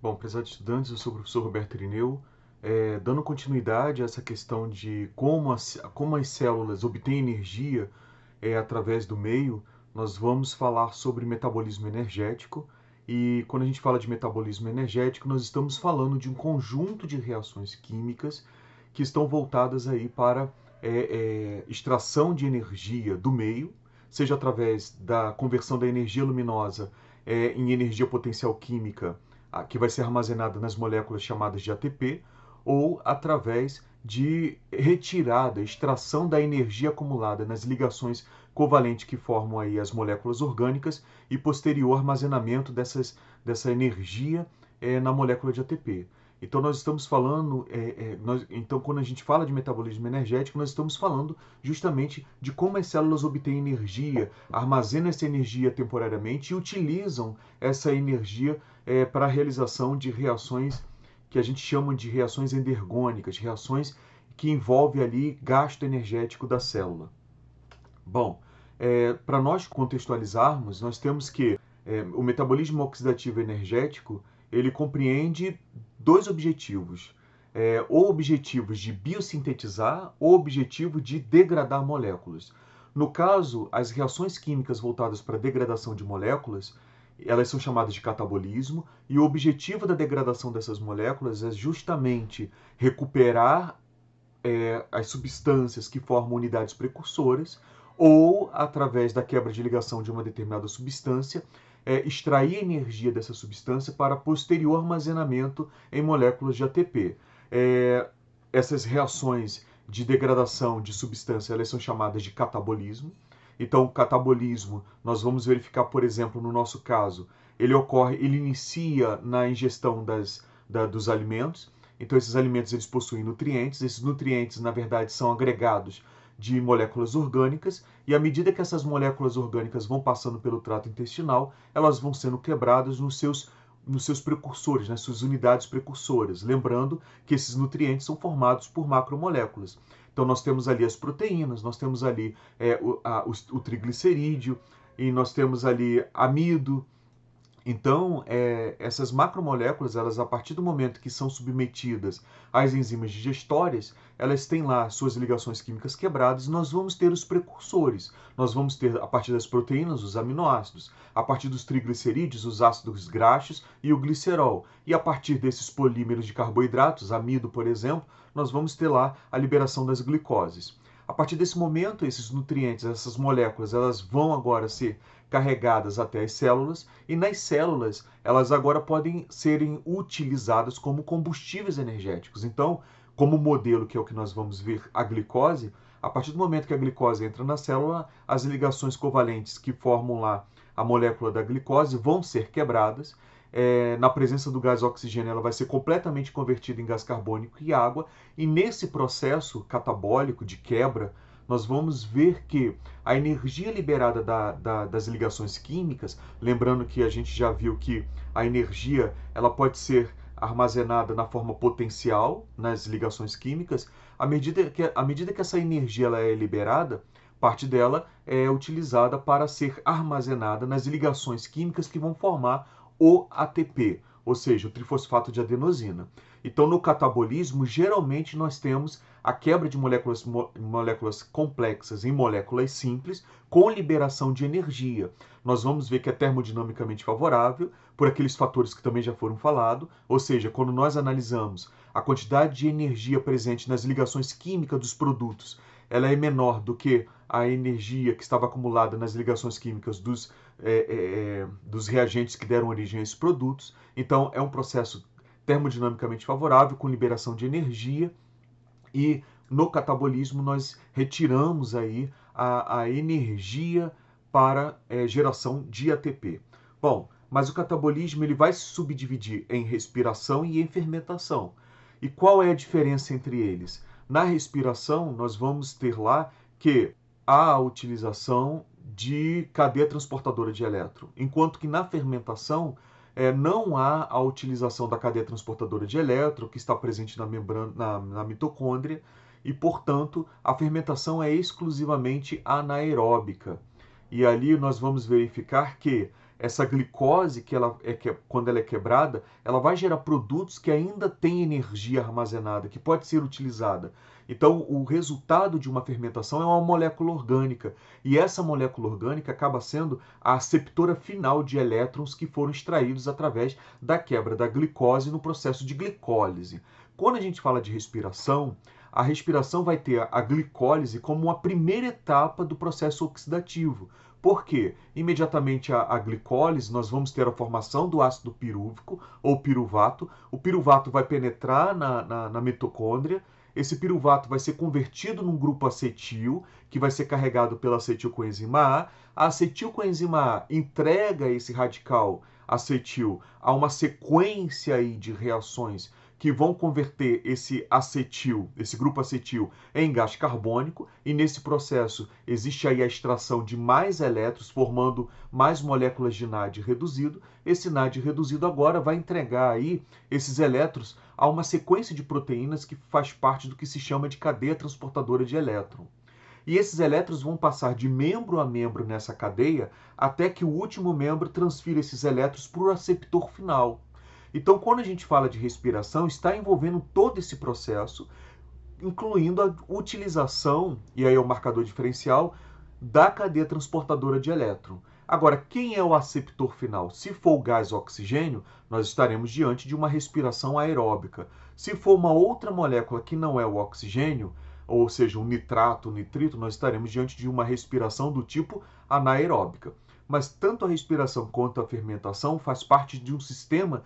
Bom, prezados estudantes, eu sou o professor Roberto Irineu. Dando continuidade a essa questão de como as células obtêm energia através do meio, nós vamos falar sobre metabolismo energético. E quando a gente fala de metabolismo energético, nós estamos falando de um conjunto de reações químicas que estão voltadas aí para extração de energia do meio, seja através da conversão da energia luminosa em energia potencial química, que vai ser armazenada nas moléculas chamadas de ATP, ou através de retirada, extração da energia acumulada nas ligações covalentes que formam aí as moléculas orgânicas e posterior armazenamento dessa energia na molécula de ATP. Então nós estamos falando, então quando a gente fala de metabolismo energético, nós estamos falando justamente de como as células obtêm energia, armazenam essa energia temporariamente e utilizam essa energia para a realização de reações que a gente chama de reações endergônicas, reações que envolvem ali gasto energético da célula. Bom, para nós contextualizarmos, nós temos que o metabolismo oxidativo energético ele compreende dois objetivos. Ou objetivos de biosintetizar ou objetivo de degradar moléculas. No caso, as reações químicas voltadas para a degradação de moléculas, elas são chamadas de catabolismo, e o objetivo da degradação dessas moléculas é justamente recuperar as substâncias que formam unidades precursoras, ou, através da quebra de ligação de uma determinada substância, extrair energia dessa substância para posterior armazenamento em moléculas de ATP. Essas reações de degradação de substância elas são chamadas de catabolismo. Então, o catabolismo, nós vamos verificar, por exemplo, no nosso caso, ele inicia na ingestão dos alimentos. Então, esses alimentos eles possuem nutrientes. Esses nutrientes, na verdade, são agregados de moléculas orgânicas, e à medida que essas moléculas orgânicas vão passando pelo trato intestinal, elas vão sendo quebradas nos seus precursores, nas suas unidades precursoras. Lembrando que esses nutrientes são formados por macromoléculas. Então, nós temos ali as proteínas, nós temos ali o triglicerídeo, e nós temos ali amido. Então, essas macromoléculas, elas, a partir do momento que são submetidas às enzimas digestórias, elas têm lá suas ligações químicas quebradas, e nós vamos ter os precursores. Nós vamos ter, a partir das proteínas, os aminoácidos, a partir dos triglicerídeos, os ácidos graxos e o glicerol. E a partir desses polímeros de carboidratos, amido, por exemplo, nós vamos ter lá a liberação das glicoses. A partir desse momento, esses nutrientes, essas moléculas, elas vão agora ser carregadas até as células, e nas células elas agora podem serem utilizadas como combustíveis energéticos. Então, como modelo, que é o que nós vamos ver, a glicose, a partir do momento que a glicose entra na célula, as ligações covalentes que formam lá a molécula da glicose vão ser quebradas. Na presença do gás oxigênio, ela vai ser completamente convertida em gás carbônico e água, e nesse processo catabólico de quebra, nós vamos ver que a energia liberada das ligações químicas, lembrando que a gente já viu que a energia ela pode ser armazenada na forma potencial nas ligações químicas, à medida que essa energia ela é liberada, parte dela é utilizada para ser armazenada nas ligações químicas que vão formar o ATP, ou seja, o trifosfato de adenosina. Então, no catabolismo, geralmente nós temos a quebra de moléculas complexas em moléculas simples, com liberação de energia. Nós vamos ver que é termodinamicamente favorável, por aqueles fatores que também já foram falados, ou seja, quando nós analisamos a quantidade de energia presente nas ligações químicas dos produtos, ela é menor do que a energia que estava acumulada nas ligações químicas dos reagentes que deram origem a esses produtos. Então, é um processo termodinamicamente favorável, com liberação de energia, e no catabolismo nós retiramos aí a energia para geração de ATP. Bom, mas o catabolismo ele vai se subdividir em respiração e em fermentação. E qual é a diferença entre eles? Na respiração, nós vamos ter lá que há a utilização de cadeia transportadora de elétron, enquanto que na fermentação não há a utilização da cadeia transportadora de elétron, que está presente na membrana, na mitocôndria, e, portanto, a fermentação é exclusivamente anaeróbica. E ali nós vamos verificar que essa glicose, quando ela é quebrada, ela vai gerar produtos que ainda têm energia armazenada, que pode ser utilizada. Então, o resultado de uma fermentação é uma molécula orgânica, e essa molécula orgânica acaba sendo a aceptora final de elétrons que foram extraídos através da quebra da glicose no processo de glicólise. Quando a gente fala de respiração, a respiração vai ter a glicólise como uma primeira etapa do processo oxidativo. Por quê? Imediatamente a glicólise, nós vamos ter a formação do ácido pirúvico ou piruvato. O piruvato vai penetrar na mitocôndria. Esse piruvato vai ser convertido num grupo acetil, que vai ser carregado pela acetilcoenzima A. A acetilcoenzima A entrega esse radical acetil a uma sequência aí de reações que vão converter esse acetil, esse grupo acetil, em gás carbônico, e nesse processo existe aí a extração de mais elétrons, formando mais moléculas de NAD reduzido. Esse NAD reduzido agora vai entregar aí esses elétrons a uma sequência de proteínas que faz parte do que se chama de cadeia transportadora de elétron. E esses elétrons vão passar de membro a membro nessa cadeia até que o último membro transfira esses elétrons para o receptor final. Então, quando a gente fala de respiração, está envolvendo todo esse processo, incluindo a utilização, e aí é o marcador diferencial, da cadeia transportadora de elétron. Agora, quem é o aceptor final? Se for o gás oxigênio, nós estaremos diante de uma respiração aeróbica. Se for uma outra molécula que não é o oxigênio, ou seja, um nitrato, um nitrito, nós estaremos diante de uma respiração do tipo anaeróbica. Mas tanto a respiração quanto a fermentação faz parte de um sistema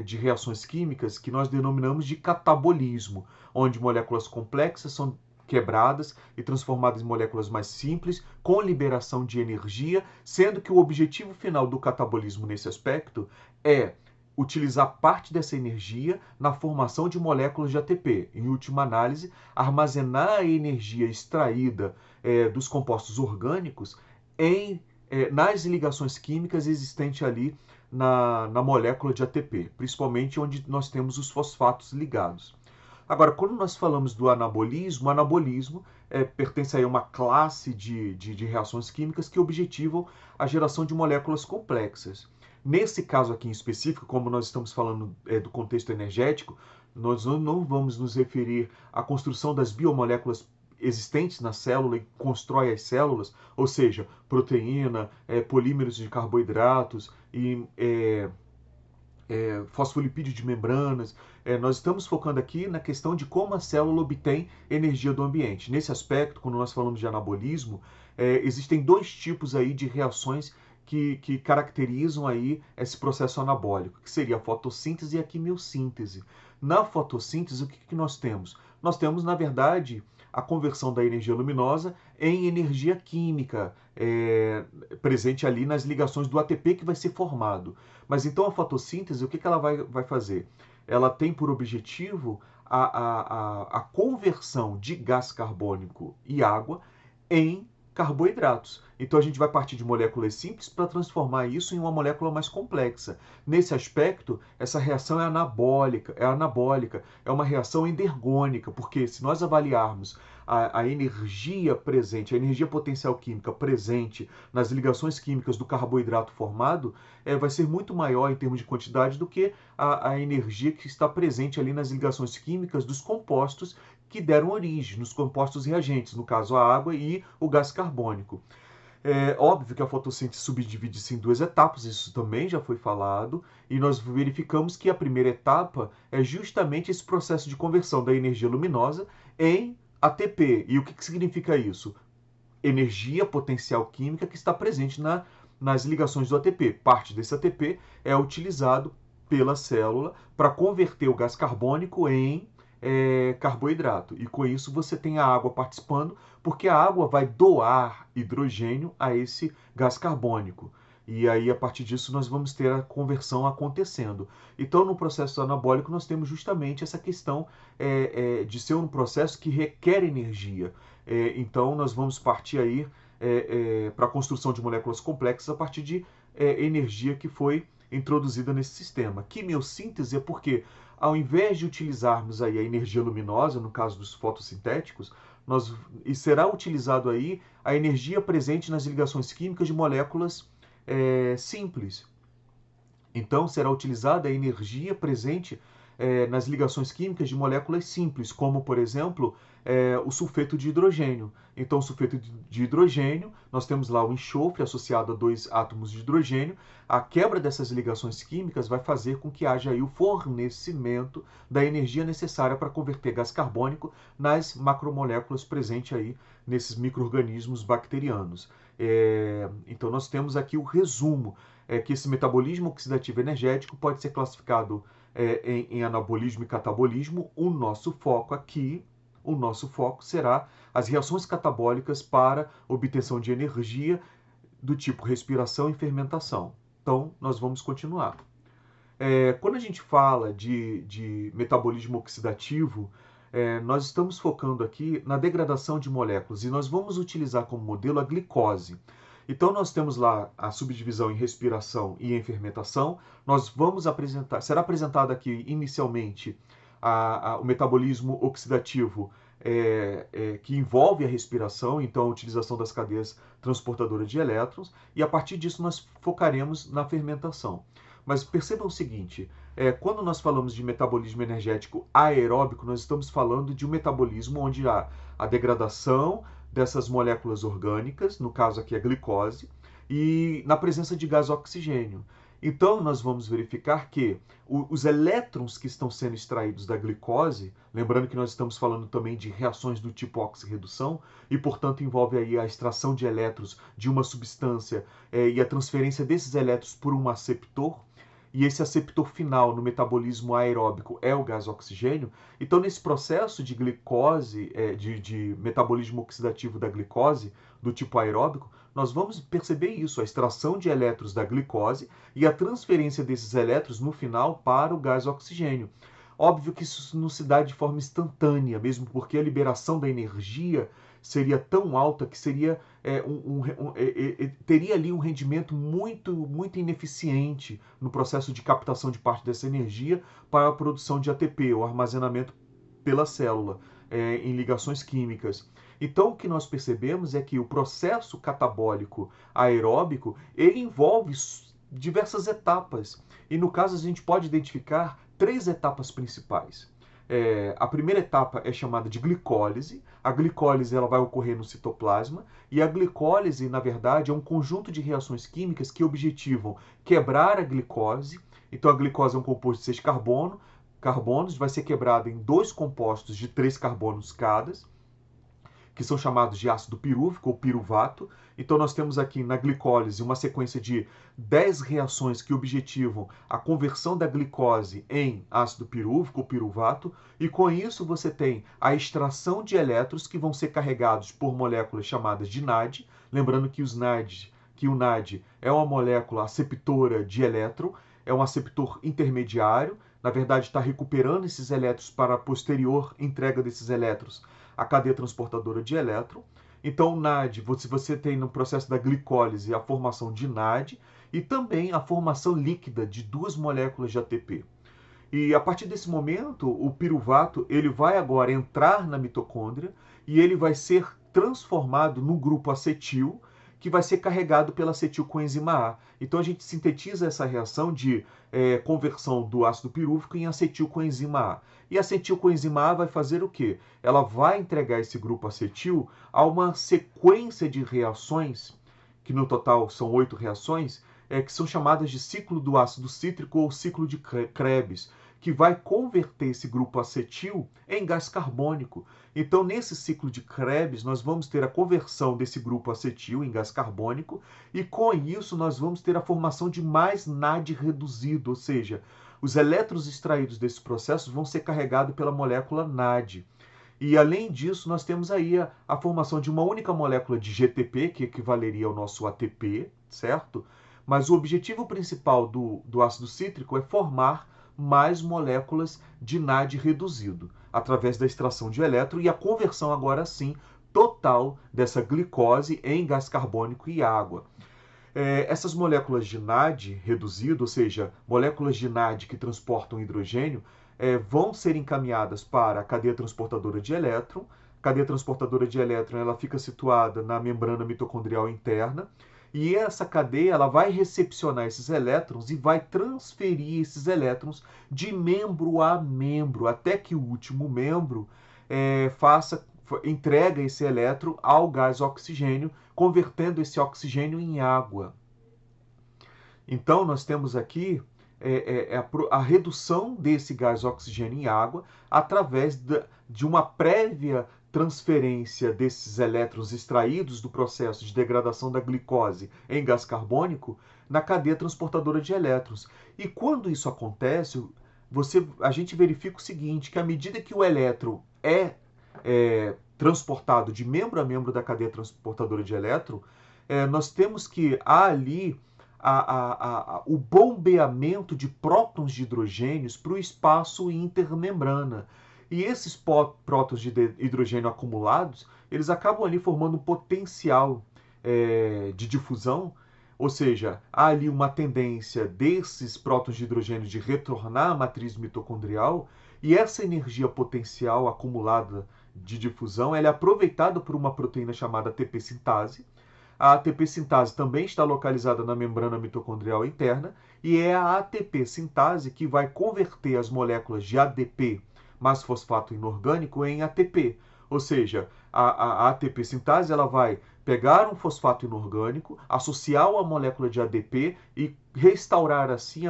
de reações químicas que nós denominamos de catabolismo, onde moléculas complexas são quebradas e transformadas em moléculas mais simples, com liberação de energia, sendo que o objetivo final do catabolismo nesse aspecto é utilizar parte dessa energia na formação de moléculas de ATP. Em última análise, armazenar a energia extraída dos compostos orgânicos nas ligações químicas existentes ali na molécula de ATP, principalmente onde nós temos os fosfatos ligados. Agora, quando nós falamos do anabolismo, o anabolismo pertence a uma classe de reações químicas que objetivam a geração de moléculas complexas. Nesse caso aqui em específico, como nós estamos falando do contexto energético, nós não vamos nos referir à construção das biomoléculas existentes na célula e constrói as células, ou seja, proteína, polímeros de carboidratos e fosfolipídio de membranas. Nós estamos focando aqui na questão de como a célula obtém energia do ambiente. Nesse aspecto, quando nós falamos de anabolismo, existem dois tipos aí de reações que caracterizam aí esse processo anabólico, que seria a fotossíntese e a quimiossíntese. Na fotossíntese, o que nós temos? Nós temos, na verdade, a conversão da energia luminosa em energia química, presente ali nas ligações do ATP que vai ser formado. Mas então a fotossíntese, o que ela vai fazer? Ela tem por objetivo a conversão de gás carbônico e água em carboidratos. Então a gente vai partir de moléculas simples para transformar isso em uma molécula mais complexa. Nesse aspecto, essa reação é anabólica, é uma reação endergônica, porque se nós avaliarmos a energia presente, a energia potencial química presente nas ligações químicas do carboidrato formado, vai ser muito maior em termos de quantidade do que a energia que está presente ali nas ligações químicas dos compostos que deram origem, nos compostos reagentes, no caso a água e o gás carbônico. É óbvio que a fotossíntese subdivide-se em duas etapas, isso também já foi falado, e nós verificamos que a primeira etapa é justamente esse processo de conversão da energia luminosa em ATP. E o que significa isso? Energia potencial química que está presente nas ligações do ATP. Parte desse ATP é utilizado pela célula para converter o gás carbônico em carboidrato. E com isso você tem a água participando, porque a água vai doar hidrogênio a esse gás carbônico. E aí, a partir disso, nós vamos ter a conversão acontecendo. Então, no processo anabólico, nós temos justamente essa questão de ser um processo que requer energia. Então, nós vamos partir aí para a construção de moléculas complexas a partir de energia que foi introduzida nesse sistema. Quimiossíntese é porque, ao invés de utilizarmos aí a energia luminosa, no caso dos fotossintéticos, e será utilizado aí a energia presente nas ligações químicas de moléculas simples. Então, será utilizada a energia presente nas ligações químicas de moléculas simples, como, por exemplo, o sulfeto de hidrogênio. Então, o sulfeto de hidrogênio, nós temos lá o enxofre associado a dois átomos de hidrogênio. A quebra dessas ligações químicas vai fazer com que haja aí o fornecimento da energia necessária para converter gás carbônico nas macromoléculas presentes aí nesses micro-organismos bacterianos. Então, nós temos aqui o resumo que esse metabolismo oxidativo energético pode ser classificado em anabolismo e catabolismo. O nosso foco será as reações catabólicas para obtenção de energia do tipo respiração e fermentação. Então, nós vamos continuar. Quando a gente fala de metabolismo oxidativo, nós estamos focando aqui na degradação de moléculas e nós vamos utilizar como modelo a glicose. Então, nós temos lá a subdivisão em respiração e em fermentação. Nós vamos apresentar, será apresentado aqui inicialmente o metabolismo oxidativo que envolve a respiração, então a utilização das cadeias transportadoras de elétrons, e a partir disso nós focaremos na fermentação. Mas percebam o seguinte, quando nós falamos de metabolismo energético aeróbico, nós estamos falando de um metabolismo onde há a degradação dessas moléculas orgânicas, no caso aqui a glicose, e na presença de gás oxigênio. Então, nós vamos verificar que os elétrons que estão sendo extraídos da glicose, lembrando que nós estamos falando também de reações do tipo oxirredução, e, portanto, envolve aí a extração de elétrons de uma substância e a transferência desses elétrons por um aceptor, e esse aceptor final no metabolismo aeróbico é o gás oxigênio. Então, nesse processo de glicose, de metabolismo oxidativo da glicose, do tipo aeróbico, nós vamos perceber isso, a extração de elétrons da glicose e a transferência desses elétrons no final para o gás oxigênio. Óbvio que isso não se dá de forma instantânea, mesmo porque a liberação da energia seria tão alta que seria teria ali um rendimento muito ineficiente no processo de captação de parte dessa energia para a produção de ATP, o armazenamento pela célula, em ligações químicas. Então, o que nós percebemos é que o processo catabólico aeróbico, ele envolve diversas etapas. E, no caso, a gente pode identificar 3 etapas principais. A primeira etapa é chamada de glicólise. A glicólise ela vai ocorrer no citoplasma. E a glicólise, na verdade, é um conjunto de reações químicas que objetivam quebrar a glicose. Então, a glicose é um composto de 6 carbonos, vai ser quebrado em 2 compostos de 3 carbonos cada, que são chamados de ácido pirúvico ou piruvato. Então, nós temos aqui na glicólise uma sequência de 10 reações que objetivam a conversão da glicose em ácido pirúvico ou piruvato, e com isso você tem a extração de elétrons que vão ser carregados por moléculas chamadas de NAD, lembrando que o NAD é uma molécula aceptora de elétron, é um aceptor intermediário, na verdade está recuperando esses elétrons para a posterior entrega desses elétrons à cadeia transportadora de elétron. Então, o NAD, você tem no processo da glicólise a formação de NAD e também a formação líquida de 2 moléculas de ATP. E a partir desse momento, o piruvato ele vai agora entrar na mitocôndria e ele vai ser transformado no grupo acetil, que vai ser carregado pela acetilcoenzima A. Então a gente sintetiza essa reação de conversão do ácido pirúvico em acetilcoenzima A. E a acetilcoenzima A vai fazer o quê? Ela vai entregar esse grupo acetil a uma sequência de reações, que no total são 8 reações, que são chamadas de ciclo do ácido cítrico ou ciclo de Krebs, que vai converter esse grupo acetil em gás carbônico. Então, nesse ciclo de Krebs, nós vamos ter a conversão desse grupo acetil em gás carbônico e, com isso, nós vamos ter a formação de mais NAD reduzido, ou seja, os elétrons extraídos desse processo vão ser carregados pela molécula NAD. E, além disso, nós temos aí a formação de uma única molécula de GTP, que equivaleria ao nosso ATP, certo? Mas o objetivo principal do ácido cítrico é formar mais moléculas de NAD reduzido, através da extração de elétron e a conversão, agora sim, total dessa glicose em gás carbônico e água. Essas moléculas de NAD reduzido, ou seja, moléculas de NAD que transportam hidrogênio, vão ser encaminhadas para a cadeia transportadora de elétron. A cadeia transportadora de elétron ela fica situada na membrana mitocondrial interna, E essa cadeia ela vai recepcionar esses elétrons e vai transferir esses elétrons de membro a membro, até que o último membro entrega esse elétron ao gás oxigênio, convertendo esse oxigênio em água. Então, nós temos aqui a redução desse gás oxigênio em água através de uma prévia transferência desses elétrons extraídos do processo de degradação da glicose em gás carbônico na cadeia transportadora de elétrons. E quando isso acontece, a gente verifica o seguinte, que à medida que o elétron é transportado de membro a membro da cadeia transportadora de elétron, nós temos que há ali o bombeamento de prótons de hidrogênios para o espaço intermembrana. E esses prótons de hidrogênio acumulados, eles acabam ali formando um potencial de difusão, ou seja, há ali uma tendência desses prótons de hidrogênio de retornar à matriz mitocondrial, e essa energia potencial acumulada de difusão ela é aproveitada por uma proteína chamada ATP sintase. A ATP sintase também está localizada na membrana mitocondrial interna e é a ATP sintase que vai converter as moléculas de ADP mais fosfato inorgânico em ATP. Ou seja, a ATP sintase ela vai pegar um fosfato inorgânico, associá-lo à molécula de ADP e restaurar assim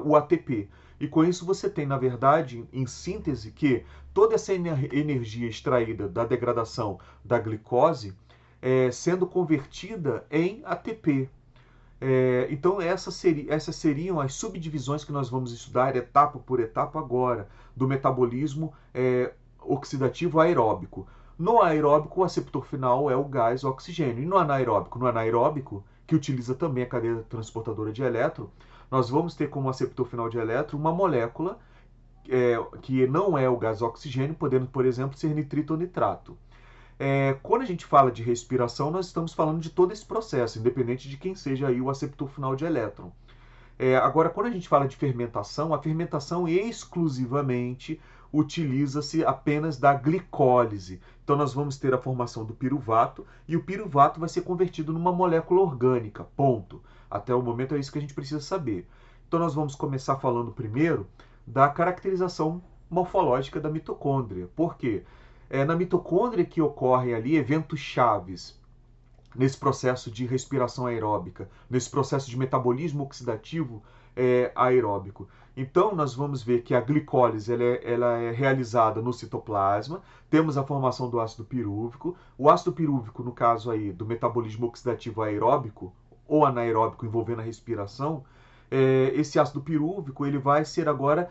o ATP. E com isso você tem, na verdade, em síntese, que toda essa energia extraída da degradação da glicose sendo convertida em ATP. Então essas seriam as subdivisões que nós vamos estudar etapa por etapa agora, do metabolismo oxidativo aeróbico. No aeróbico, o aceptor final é o gás oxigênio. E no anaeróbico, que utiliza também a cadeia transportadora de elétron, nós vamos ter como aceptor final de elétron uma molécula que não é o gás oxigênio, podendo, por exemplo, ser nitrito ou nitrato. Quando a gente fala de respiração, nós estamos falando de todo esse processo, independente de quem seja aí o aceptor final de elétron. Agora, quando a gente fala de fermentação, a fermentação exclusivamente utiliza-se apenas da glicólise. Então, nós vamos ter a formação do piruvato, e o piruvato vai ser convertido numa molécula orgânica, ponto. Até o momento é isso que a gente precisa saber. Então, nós vamos começar falando primeiro da caracterização morfológica da mitocôndria. Por quê? Na mitocôndria que ocorrem ali eventos chaves nesse processo de respiração aeróbica, nesse processo de metabolismo oxidativo aeróbico. Então, nós vamos ver que a glicólise ela é realizada no citoplasma, temos a formação do ácido pirúvico. O ácido pirúvico, no caso aí do metabolismo oxidativo aeróbico ou anaeróbico envolvendo a respiração, esse ácido pirúvico ele vai ser agora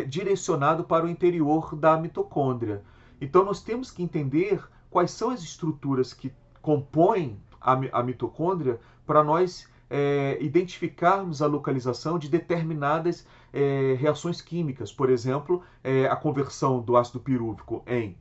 direcionado para o interior da mitocôndria. Então, nós temos que entender quais são as estruturas que compõem a mitocôndria para nós identificarmos a localização de determinadas reações químicas. Por exemplo, a conversão do ácido pirúvico em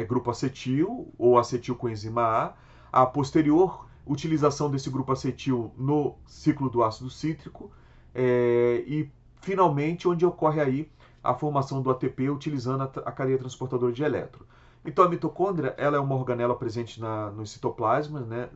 grupo acetil ou acetil coenzima A posterior utilização desse grupo acetil no ciclo do ácido cítrico e, finalmente, onde ocorre aí a formação do ATP utilizando a cadeia transportadora de elétron. Então, a mitocôndria ela é uma organela presente nos citoplasmas, né,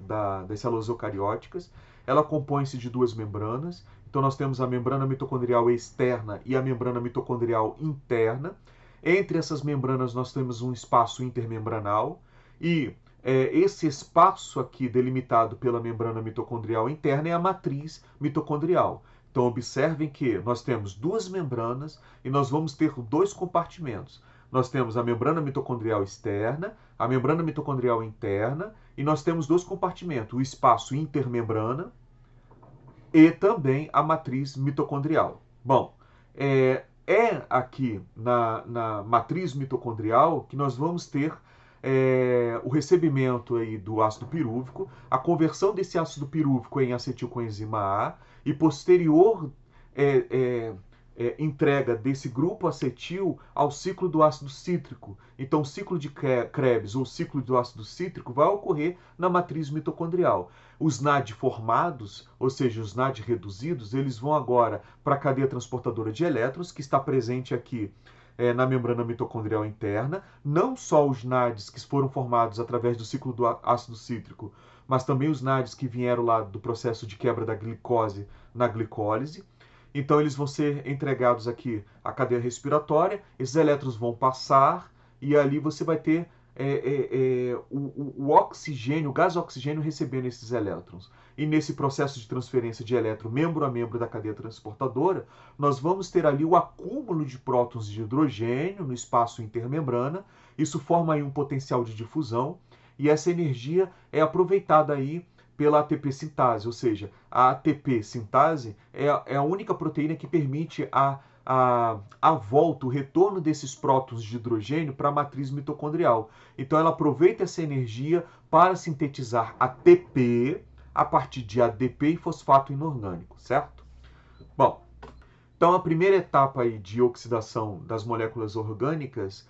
das células eucarióticas. Ela compõe-se de duas membranas. Então, nós temos a membrana mitocondrial externa e a membrana mitocondrial interna. Entre essas membranas, nós temos um espaço intermembranal. E esse espaço aqui, delimitado pela membrana mitocondrial interna, é a matriz mitocondrial. Então, observem que nós temos duas membranas e nós vamos ter dois compartimentos. Nós temos a membrana mitocondrial externa, a membrana mitocondrial interna, e nós temos dois compartimentos, o espaço intermembrana e também a matriz mitocondrial. Bom, aqui na matriz mitocondrial que nós vamos ter o recebimento aí do ácido pirúvico, a conversão desse ácido pirúvico em acetilcoenzima A e posterior entrega desse grupo acetil ao ciclo do ácido cítrico. Então, o ciclo de Krebs ou ciclo do ácido cítrico vai ocorrer na matriz mitocondrial. Os NAD formados, ou seja, os NAD reduzidos, eles vão agora para a cadeia transportadora de elétrons, que está presente aqui na membrana mitocondrial interna, não só os NADs que foram formados através do ciclo do ácido cítrico, mas também os NADs que vieram lá do processo de quebra da glicose na glicólise. Então eles vão ser entregados aqui à cadeia respiratória, esses elétrons vão passar e ali você vai ter o oxigênio, o gás oxigênio recebendo esses elétrons. E nesse processo de transferência de elétron membro a membro da cadeia transportadora, nós vamos ter ali o acúmulo de prótons de hidrogênio no espaço intermembrana. Isso forma aí um potencial de difusão e essa energia é aproveitada aí pela ATP sintase, ou seja, a ATP sintase é a única proteína que permite a volta, o retorno desses prótons de hidrogênio para a matriz mitocondrial. Então ela aproveita essa energia para sintetizar ATP a partir de ADP e fosfato inorgânico, certo? Bom, então a primeira etapa aí de oxidação das moléculas orgânicas,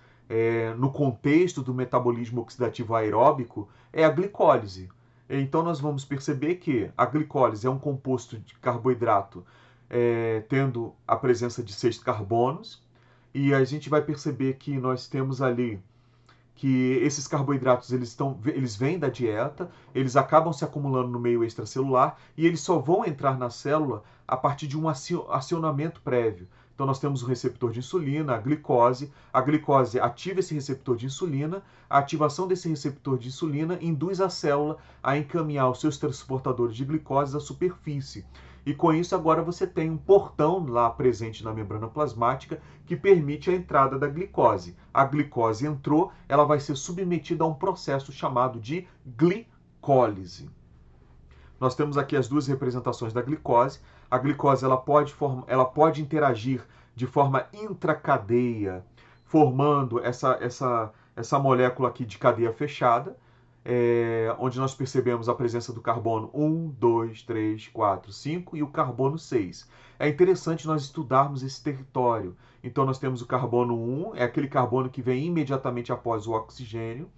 no contexto do metabolismo oxidativo aeróbico, é a glicólise. Então nós vamos perceber que a glicólise é um composto de carboidrato tendo a presença de 6 carbonos, e a gente vai perceber que nós temos ali que esses carboidratos eles vêm da dieta, eles acabam se acumulando no meio extracelular e eles só vão entrar na célula a partir de um acionamento prévio. Então nós temos o receptor de insulina, a glicose ativa esse receptor de insulina, a ativação desse receptor de insulina induz a célula a encaminhar os seus transportadores de glicose à superfície. E com isso agora você tem um portão lá presente na membrana plasmática que permite a entrada da glicose. A glicose entrou, ela vai ser submetida a um processo chamado de glicólise. Nós temos aqui as duas representações da glicose. A glicose ela pode interagir de forma intracadeia, formando essa molécula aqui de cadeia fechada, onde nós percebemos a presença do carbono 1, 2, 3, 4, 5 e o carbono 6. É interessante nós estudarmos esse território. Então nós temos o carbono 1, é aquele carbono que vem imediatamente após o oxigênio.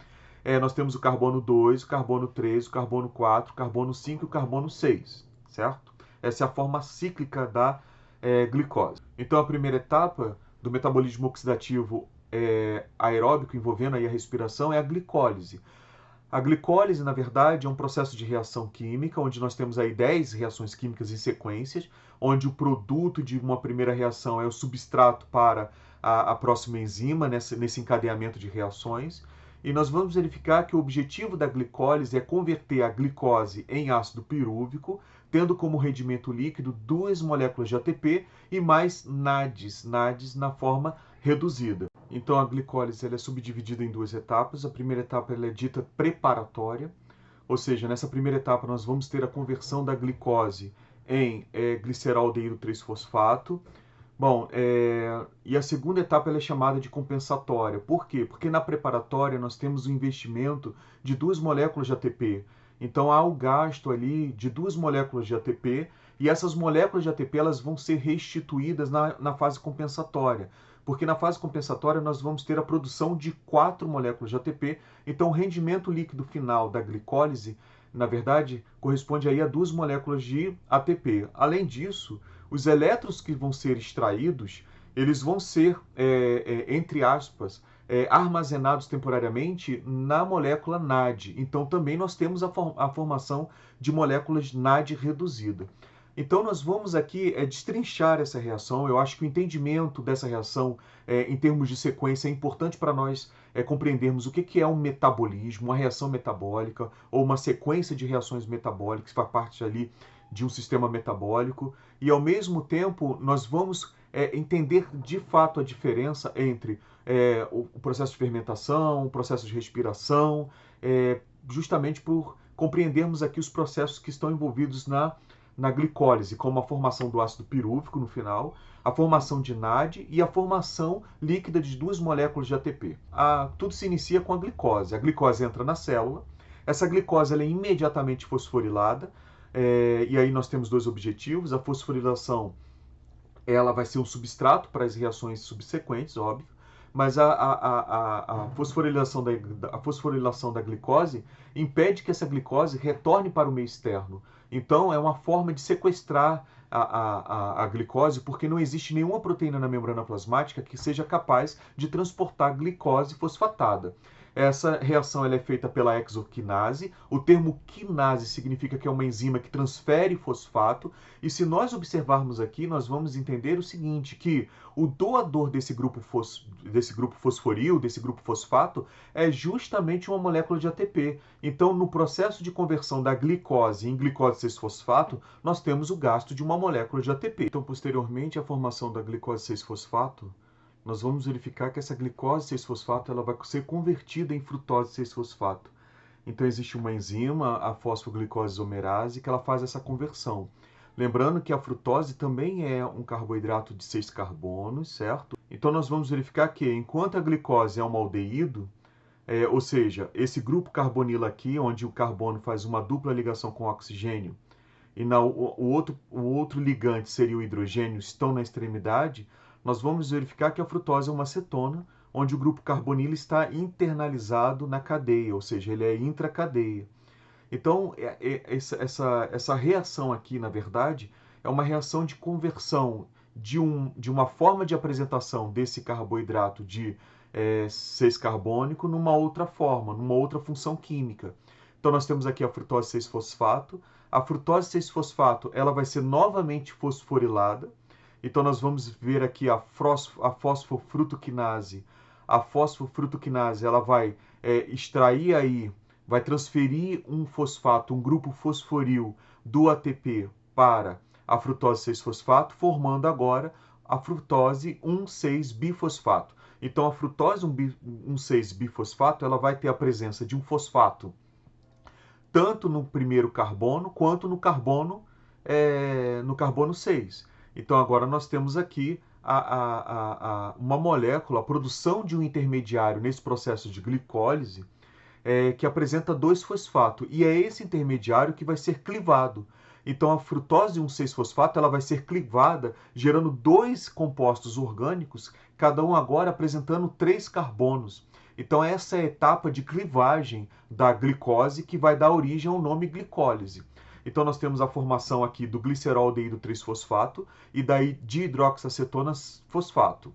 Nós temos o carbono 2, o carbono 3, o carbono 4, o carbono 5 e o carbono 6, certo? Essa é a forma cíclica da glicose. Então a primeira etapa do metabolismo oxidativo aeróbico envolvendo aí a respiração é a glicólise. A glicólise, na verdade, é um processo de reação química, onde nós temos aí 10 reações químicas em sequências, onde o produto de uma primeira reação é o substrato para a próxima enzima, nesse encadeamento de reações. E nós vamos verificar que o objetivo da glicólise é converter a glicose em ácido pirúvico, tendo como rendimento líquido 2 moléculas de ATP e mais NADs na forma reduzida. Então a glicólise ela é subdividida em 2 etapas. A primeira etapa ela é dita preparatória, ou seja, nessa primeira etapa nós vamos ter a conversão da glicose em gliceraldeído 3-fosfato. Bom, e a segunda etapa ela é chamada de compensatória. Por quê? Porque na preparatória nós temos o investimento de 2 moléculas de ATP. Então há o gasto ali de 2 moléculas de ATP e essas moléculas de ATP elas vão ser restituídas na fase compensatória. Porque na fase compensatória nós vamos ter a produção de 4 moléculas de ATP, então o rendimento líquido final da glicólise, na verdade, corresponde aí a 2 moléculas de ATP. Além disso, os elétrons que vão ser extraídos, eles vão ser, entre aspas, armazenados temporariamente na molécula NAD. Então também nós temos a formação de moléculas NAD reduzida. Então nós vamos aqui destrinchar essa reação. Eu acho que o entendimento dessa reação em termos de sequência é importante para nós compreendermos o que é um metabolismo, uma reação metabólica ou uma sequência de reações metabólicas que faz parte ali de um sistema metabólico. E ao mesmo tempo nós vamos entender de fato a diferença entre o processo de fermentação, o processo de respiração, justamente por compreendermos aqui os processos que estão envolvidos na glicólise, como a formação do ácido pirúvico no final, a formação de NAD e a formação líquida de 2 moléculas de ATP. Tudo se inicia com a glicose. A glicose entra na célula, essa glicose ela é imediatamente fosforilada, e aí nós temos 2 objetivos. A fosforilação ela vai ser um substrato para as reações subsequentes, óbvio, mas a fosforilação da glicose impede que essa glicose retorne para o meio externo. Então, é uma forma de sequestrar a glicose, porque não existe nenhuma proteína na membrana plasmática que seja capaz de transportar glicose fosfatada. Essa reação ela é feita pela exoquinase. O termo quinase significa que é uma enzima que transfere fosfato. E se nós observarmos aqui, nós vamos entender o seguinte, que o doador desse grupo fosforil, desse grupo fosfato, é justamente uma molécula de ATP. Então, no processo de conversão da glicose em glicose 6-fosfato, nós temos o gasto de uma molécula de ATP. Então, posteriormente, a formação da glicose 6-fosfato, nós vamos verificar que essa glicose 6-fosfato ela vai ser convertida em frutose 6-fosfato. Então existe uma enzima, a fosfoglicose isomerase, que ela faz essa conversão. Lembrando que a frutose também é um carboidrato de 6 carbonos, certo? Então nós vamos verificar que enquanto a glicose é um aldeído, ou seja, esse grupo carbonilo aqui, onde o carbono faz uma dupla ligação com o oxigênio, e o outro ligante seria o hidrogênio, estão na extremidade, nós vamos verificar que a frutose é uma cetona, onde o grupo carbonilo está internalizado na cadeia, ou seja, ele é intracadeia. Então, essa reação aqui, na verdade, é uma reação de conversão de uma forma de apresentação desse carboidrato de 6-carbônico numa outra forma, numa outra função química. Então, nós temos aqui a frutose 6-fosfato. A frutose 6-fosfato ela vai ser novamente fosforilada. Então, nós vamos ver aqui a fosfofrutoquinase. A fosfofrutoquinase ela vai extrair aí, vai transferir um fosfato, um grupo fosforil do ATP para a frutose 6-fosfato, formando agora a frutose 1,6-bifosfato. Então, a frutose 1,6-bifosfato ela vai ter a presença de um fosfato tanto no primeiro carbono quanto no carbono 6. Então, agora nós temos aqui uma molécula, a produção de um intermediário nesse processo de glicólise, que apresenta 2-fosfato. E é esse intermediário que vai ser clivado. Então, a frutose 1,6-fosfato ela vai ser clivada, gerando 2 compostos orgânicos, cada um agora apresentando 3 carbonos. Então, essa é a etapa de clivagem da glicose que vai dar origem ao nome glicólise. Então, nós temos a formação aqui do glicerol-aldeído 3-fosfato e da dihidroxacetona fosfato.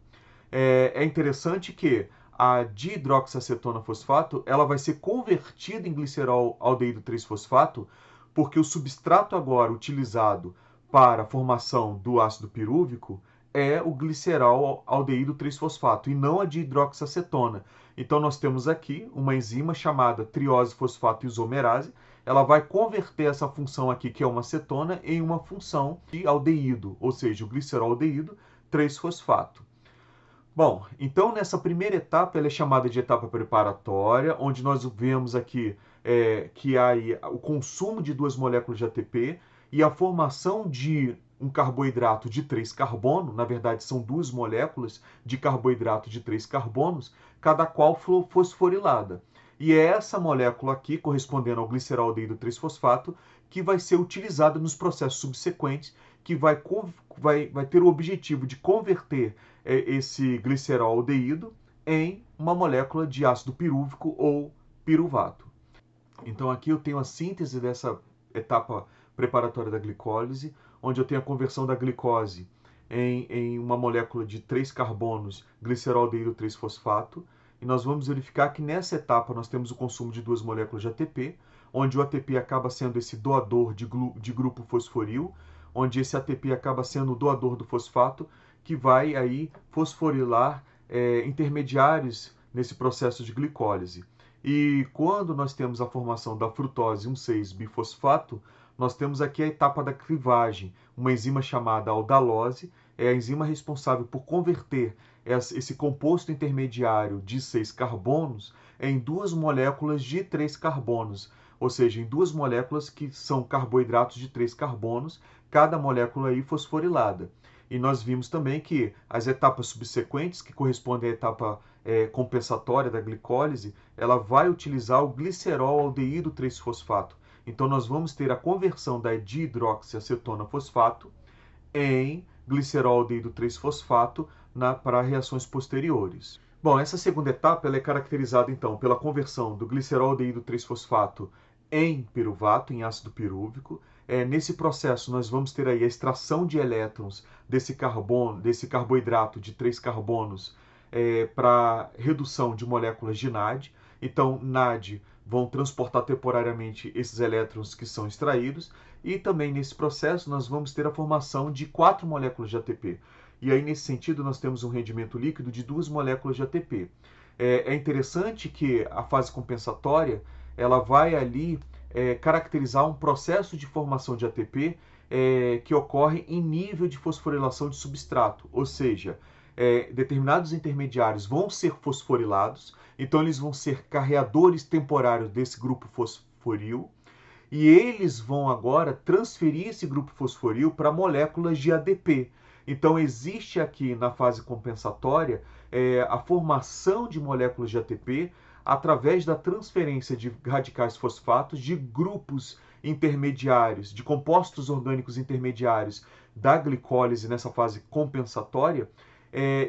É interessante que a dihidroxacetona fosfato ela vai ser convertida em glicerol-aldeído 3-fosfato porque o substrato agora utilizado para a formação do ácido pirúvico é o glicerol-aldeído 3-fosfato e não a dihidroxacetona. Então, nós temos aqui uma enzima chamada triose-fosfato isomerase. Ela vai converter essa função aqui, que é uma cetona, em uma função de aldeído, ou seja, o glicerol-aldeído 3-fosfato. Bom, então nessa primeira etapa, ela é chamada de etapa preparatória, onde nós vemos aqui que há aí o consumo de 2 moléculas de ATP e a formação de um carboidrato de 3 carbono, na verdade são 2 moléculas de carboidrato de 3 carbonos, cada qual fosforilada. E é essa molécula aqui, correspondendo ao glicerol-aldeído 3-fosfato, que vai ser utilizada nos processos subsequentes, que vai ter o objetivo de converter esse glicerol-aldeído em uma molécula de ácido pirúvico ou piruvato. Então aqui eu tenho a síntese dessa etapa preparatória da glicólise, onde eu tenho a conversão da glicose em uma molécula de 3 carbonos, glicerol-aldeído 3-fosfato, e nós vamos verificar que nessa etapa nós temos o consumo de 2 moléculas de ATP, onde o ATP acaba sendo esse doador de grupo fosforil, onde esse ATP acaba sendo o doador do fosfato, que vai aí fosforilar intermediários nesse processo de glicólise. E quando nós temos a formação da frutose 1,6-bifosfato, nós temos aqui a etapa da clivagem, uma enzima chamada aldalose, é a enzima responsável por converter esse composto intermediário de 6 carbonos em 2 moléculas de 3 carbonos, ou seja, em 2 moléculas que são carboidratos de 3 carbonos, cada molécula aí fosforilada. E nós vimos também que as etapas subsequentes, que correspondem à etapa compensatória da glicólise, ela vai utilizar o glicerol-aldeído 3-fosfato. Então, nós vamos ter a conversão da dihidroxiacetona fosfato em glicerol-aldeído 3-fosfato para reações posteriores. Bom, essa segunda etapa ela é caracterizada, então, pela conversão do glicerol-aldeído 3-fosfato em piruvato, em ácido pirúvico. Nesse processo, nós vamos ter aí a extração de elétrons desse carbono, desse carboidrato de 3 carbonos, para redução de moléculas de NAD. Então, NAD vão transportar temporariamente esses elétrons que são extraídos, e também nesse processo nós vamos ter a formação de 4 moléculas de ATP. E aí, nesse sentido, nós temos um rendimento líquido de 2 moléculas de ATP. É interessante que a fase compensatória ela vai ali caracterizar um processo de formação de ATP que ocorre em nível de fosforilação de substrato, ou seja, determinados intermediários vão ser fosforilados, então eles vão ser carreadores temporários desse grupo fosforil, e eles vão agora transferir esse grupo fosforil para moléculas de ADP. Então existe aqui na fase compensatória a formação de moléculas de ATP através da transferência de radicais fosfatos de grupos intermediários, de compostos orgânicos intermediários da glicólise nessa fase compensatória.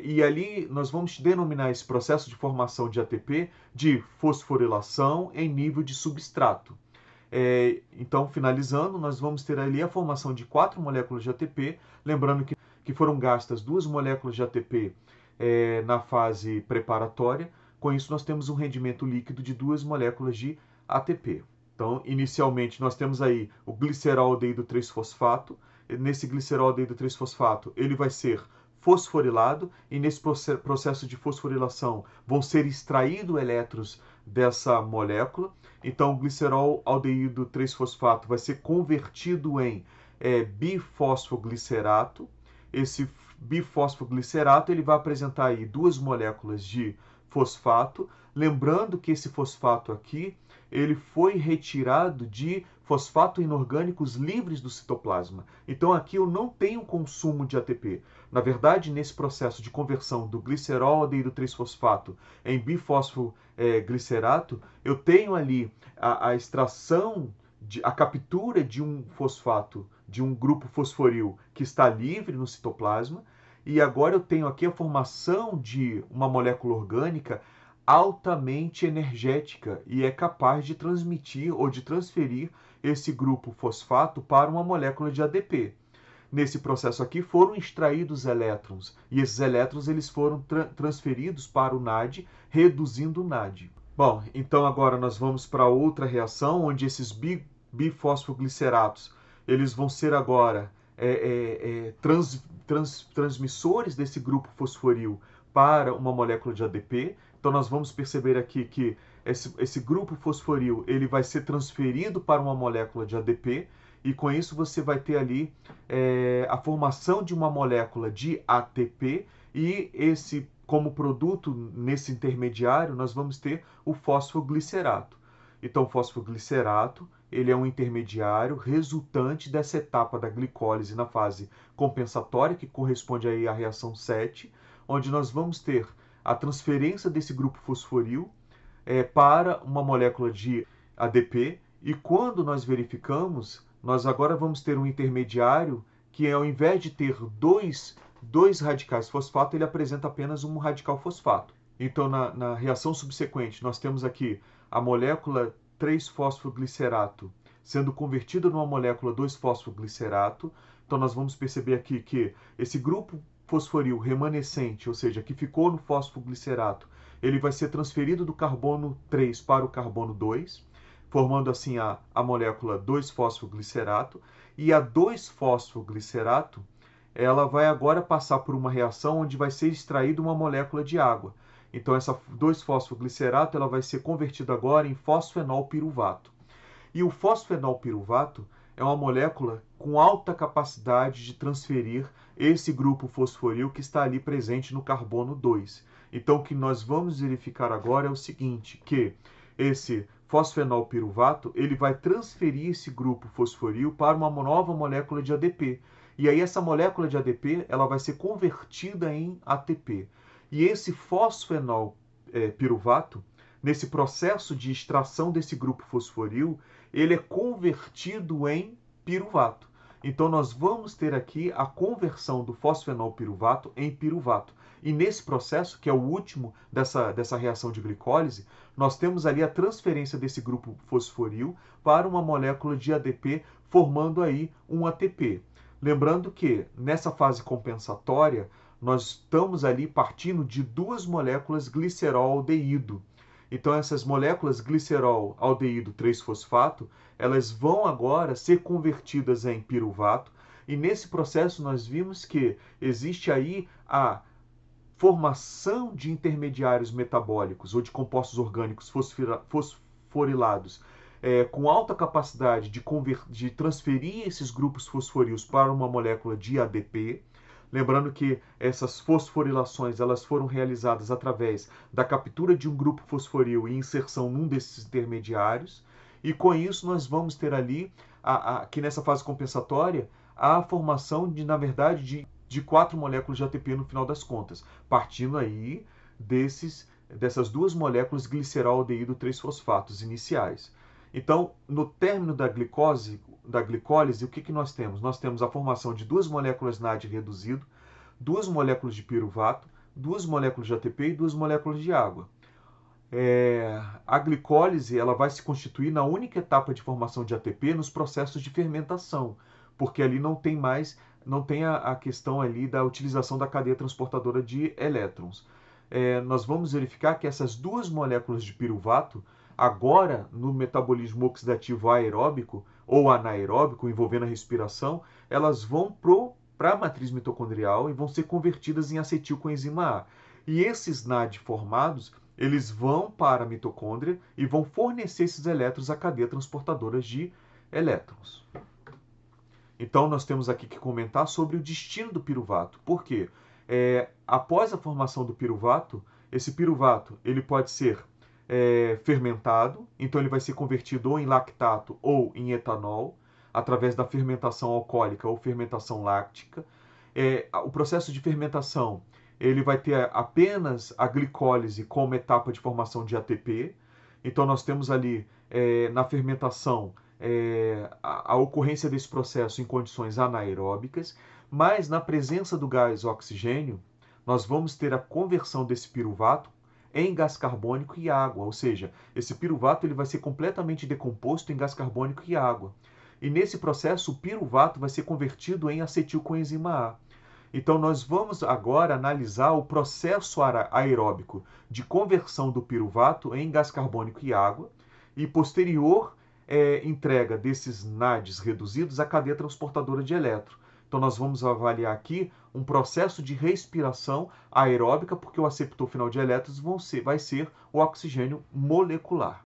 E ali nós vamos denominar esse processo de formação de ATP de fosforilação em nível de substrato. Então, finalizando, nós vamos ter ali a formação de 4 moléculas de ATP, lembrando que foram gastas 2 moléculas de ATP na fase preparatória. Com isso, nós temos um rendimento líquido de 2 moléculas de ATP. Então, inicialmente, nós temos aí o glicerol-aldeído 3-fosfato. Nesse glicerol-aldeído 3-fosfato, ele vai ser fosforilado, e nesse processo de fosforilação vão ser extraídos elétrons dessa molécula. Então, o glicerol-aldeído 3-fosfato vai ser convertido em bifosfoglicerato. Esse bifosfoglicerato ele vai apresentar aí 2 moléculas de fosfato, lembrando que esse fosfato aqui ele foi retirado de fosfato inorgânicos livres do citoplasma. Então aqui eu não tenho consumo de ATP. Na verdade, nesse processo de conversão do glicerol-aldeído 3-fosfato em bifosfoglicerato, eu tenho ali a extração, a captura de um fosfato, de um grupo fosforil que está livre no citoplasma, e agora eu tenho aqui a formação de uma molécula orgânica altamente energética e é capaz de transmitir ou de transferir esse grupo fosfato para uma molécula de ADP. Nesse processo aqui foram extraídos elétrons, e esses elétrons eles foram transferidos para o NAD, reduzindo o NAD. Bom, então agora nós vamos para outra reação, onde esses bifosfogliceratos eles vão ser agora transmissores desse grupo fosforil para uma molécula de ADP. Então nós vamos perceber aqui que esse grupo fosforil ele vai ser transferido para uma molécula de ADP, e com isso você vai ter ali a formação de uma molécula de ATP, e esse como produto nesse intermediário nós vamos ter o fosfoglicerato. Então o fosfoglicerato ele é um intermediário resultante dessa etapa da glicólise na fase compensatória, que corresponde aí à reação 7, onde nós vamos ter a transferência desse grupo fosforil para uma molécula de ADP, e quando nós verificamos, nós agora vamos ter um intermediário que, ao invés de ter dois radicais fosfato, ele apresenta apenas um radical fosfato. Então, na reação subsequente, nós temos aqui a molécula 3-fosfoglicerato sendo convertida numa molécula 2-fosfoglicerato. Então, nós vamos perceber aqui que esse grupo fosforil remanescente, ou seja, que ficou no fosfoglicerato, ele vai ser transferido do carbono 3 para o carbono 2, formando assim a molécula 2-fosfoglicerato. E a 2-fosfoglicerato, ela vai agora passar por uma reação onde vai ser extraída uma molécula de água. Então essa 2-fosfoglicerato ela vai ser convertida agora em fosfenolpiruvato. E o fosfenolpiruvato é uma molécula com alta capacidade de transferir esse grupo fosforil que está ali presente no carbono 2. Então o que nós vamos verificar agora é o seguinte, que esse fosfenolpiruvato ele vai transferir esse grupo fosforil para uma nova molécula de ADP. E aí essa molécula de ADP ela vai ser convertida em ATP. E esse fosfenolpiruvato, nesse processo de extração desse grupo fosforil, ele é convertido em piruvato. Então nós vamos ter aqui a conversão do fosfenolpiruvato em piruvato. E nesse processo, que é o último dessa reação de glicólise, nós temos ali a transferência desse grupo fosforil para uma molécula de ADP, formando aí um ATP. Lembrando que nessa fase compensatória, nós estamos ali partindo de duas moléculas glicerol-aldeído. Então essas moléculas glicerol-aldeído 3-fosfato, elas vão agora ser convertidas em piruvato, e nesse processo nós vimos que existe aí a formação de intermediários metabólicos ou de compostos orgânicos fosforilados com alta capacidade de transferir esses grupos fosforilos para uma molécula de ADP. Lembrando que essas fosforilações elas foram realizadas através da captura de um grupo fosforil e inserção num desses intermediários. E com isso nós vamos ter ali, aqui nessa fase compensatória, a formação na verdade, de 4 moléculas de ATP no final das contas, partindo aí dessas duas moléculas glicerol-aldeído 3-fosfatos iniciais. Então, no término da glicólise, o que nós temos? Nós temos a formação de duas moléculas NAD reduzido, duas moléculas de piruvato, duas moléculas de ATP e duas moléculas de água. A glicólise ela vai se constituir na única etapa de formação de ATP nos processos de fermentação, porque ali não tem a questão ali da utilização da cadeia transportadora de elétrons. Nós vamos verificar que essas duas moléculas de piruvato, agora no metabolismo oxidativo aeróbico ou anaeróbico, envolvendo a respiração, elas vão para a matriz mitocondrial e vão ser convertidas em acetilcoenzima A. E esses NAD formados, eles vão para a mitocôndria e vão fornecer esses elétrons à cadeia transportadora de elétrons. Então, nós temos aqui que comentar sobre o destino do piruvato. Por quê? Após a formação do piruvato, esse piruvato ele pode ser fermentado, então ele vai ser convertido ou em lactato ou em etanol, através da fermentação alcoólica ou fermentação láctica. O processo de fermentação ele vai ter apenas a glicólise como etapa de formação de ATP. Então, nós temos ali na fermentação a ocorrência desse processo em condições anaeróbicas, mas na presença do gás oxigênio, nós vamos ter a conversão desse piruvato em gás carbônico e água, ou seja, esse piruvato ele vai ser completamente decomposto em gás carbônico e água. E nesse processo, o piruvato vai ser convertido em acetilcoenzima A. Então, nós vamos agora analisar o processo aeróbico de conversão do piruvato em gás carbônico e água, e posterior entrega desses NADs reduzidos à cadeia transportadora de elétron. Então, nós vamos avaliar aqui um processo de respiração aeróbica, porque o aceptor final de elétrons vai ser o oxigênio molecular.